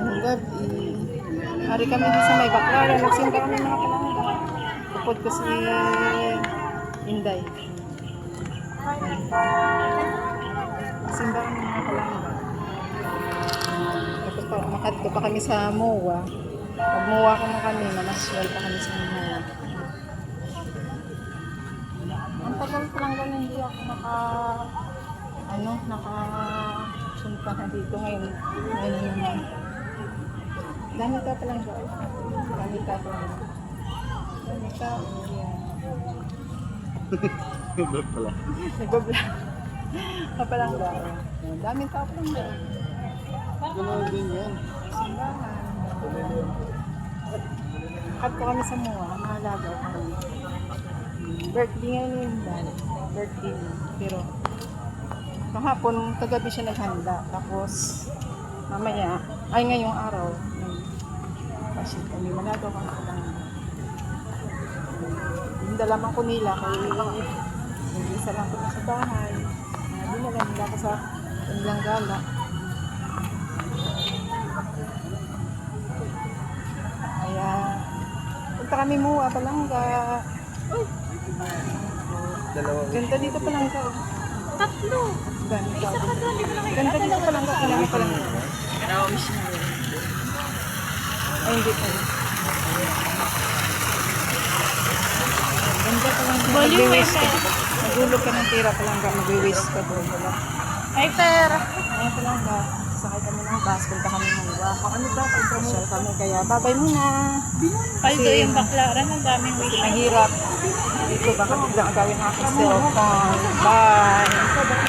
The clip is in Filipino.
Ang gabi. Hari kami din sa may Baclaran. Nagsimba kami mga palangga. Upod ko si Inday. Nagsimba kami mga palangga. Tapos makadto pa kami sa MOA. Pag MOA ko na kami, namasyal pa kami sa MOA. Ang tagal pa lang ganun, hindi ako nakasunta na dito ngayon. Ngayon na naman. Dami ka pa lang siya. Dami ka pa lang. Dami ka. Nag-vlog pala. Nag-vlog. Kapalang ba? Dami ka pa lang siya. Gano'n din yan. Simbahan. Kat ko kami sa MOA. Mahalaga kami. Birthday ngayon yun. Birthday niya. Pero kahapon, kagabi siya naghanda. Tapos mamaya, ay ngayong araw, kasi kami malagaw kami sa lang. Yung dalaman ko nila, kaya nag-isa lang ko sa bahay. Dinala nila ko sa kanilang gala. Kaya, punta kami MOA, Palangga. Ganda dito Palangga. Tatlo. Ganda dito Palangga. Kailangan Palangga. Ay, hindi pa. Ganda pa lang. Mag-waste ka. Magulog ka ng tira pa lang. Mag-waste ka doon. Ay, pera. Ay, pa lang ba? Sakay kami ng bus. Punta kami ng MOA. Ano ba? Pag-social kami. Kaya babay muna. Paldo yung Baclaran. Ang daming wait. Mahirap. Dito baka biglang agawin ang aking cellphone. Bye.